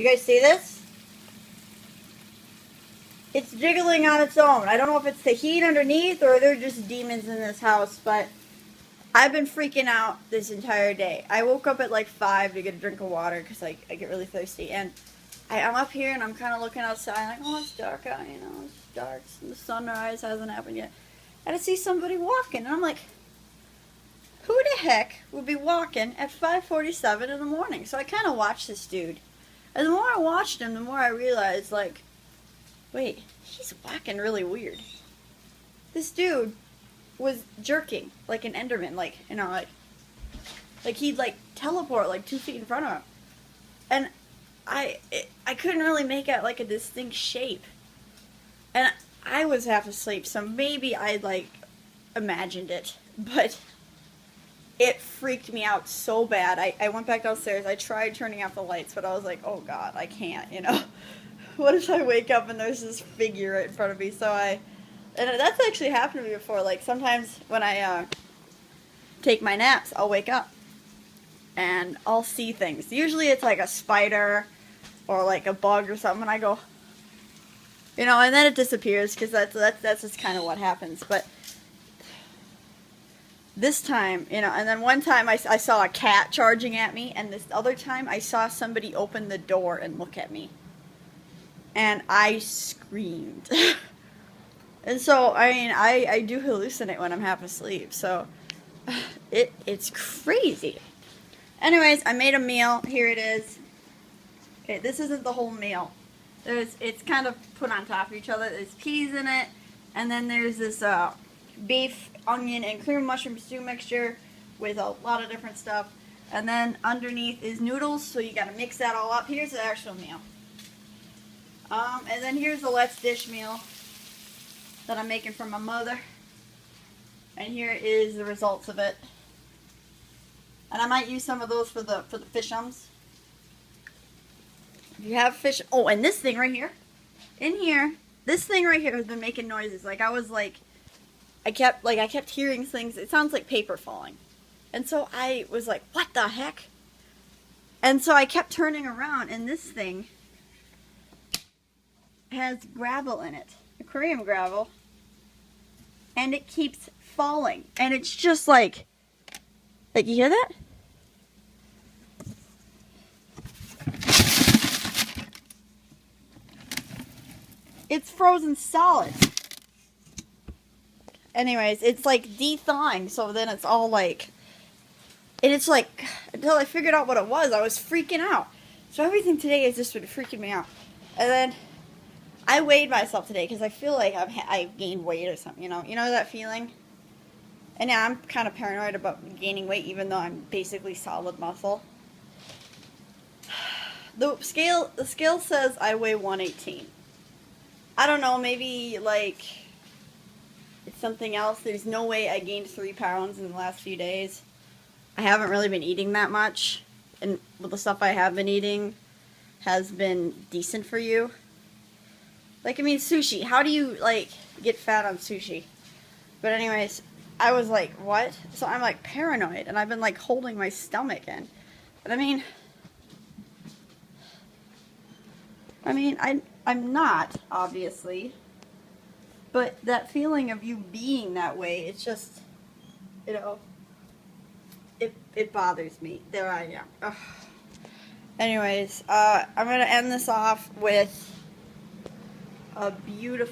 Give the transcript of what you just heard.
You guys see this? It's jiggling on its own. I don't know if it's the heat underneath or they're just demons in this house, but I've been freaking out this entire day. I woke up at like 5 to get a drink of water because I get really thirsty. And I'm up here and I'm kind of looking outside like, oh, it's dark out, you know, it's dark. The sunrise hasn't happened yet. And I see somebody walking and I'm like, who the heck would be walking at 5:47 in the morning? So I kind of watched this dude. And the more I watched him, the more I realized, like, wait, he's walking really weird. This dude was jerking like an Enderman, like, you know, like he'd like teleport like 2 feet in front of him. And I couldn't really make out like a distinct shape. And I was half asleep, so maybe I like imagined it, but it freaked me out so bad. I went back downstairs. I tried turning off the lights, but I was like, oh God, I can't, you know. What if I wake up and there's this figure right in front of me? And that's actually happened to me before. Like sometimes when I take my naps, I'll wake up and I'll see things. Usually it's like a spider or like a bug or something, and I go, you know, and then it disappears because that's just kind of what happens. But this time, you know, and then one time I saw a cat charging at me, and this other time I saw somebody open the door and look at me. And I screamed. And so, I mean, I do hallucinate when I'm half asleep, so it's crazy. Anyways, I made a meal. Here it is. Okay, this isn't the whole meal. It's kind of put on top of each other. There's peas in it, and then there's this beef, onion, and cream mushroom stew mixture with a lot of different stuff. And then underneath is noodles, so you gotta mix that all up. Here's the actual meal. And then here's the Let's Dish meal that I'm making for my mother. And here is the results of it. And I might use some of those for the fish-ums. If you have fish... Oh, and this thing right here. In here, this thing right here has been making noises. Like, I kept hearing things. It sounds like paper falling. And so I was like, what the heck? And so I kept turning around, and this thing has gravel in it. Aquarium gravel. And it keeps falling. And it's just like you hear that? It's frozen solid. Anyways, it's like de-thawing, so then it's all like, and it's like, until I figured out what it was, I was freaking out. So everything today has just been freaking me out. And then I weighed myself today because I feel like I've gained weight or something, you know that feeling? And yeah, I'm kind of paranoid about gaining weight even though I'm basically solid muscle. The scale says I weigh 118. I don't know, maybe like it's something else. There's no way I gained 3 pounds in the last few days. I haven't really been eating that much, and the stuff I have been eating has been decent for you. Like, I mean, sushi. How do you, like, get fat on sushi? But anyways, I was like, what? So I'm, like, paranoid, and I've been, like, holding my stomach in. But, I mean, I'm not, obviously. But that feeling of you being that way, it's just, you know, it bothers me. There I am. Ugh. Anyways, I'm going to end this off with a beautiful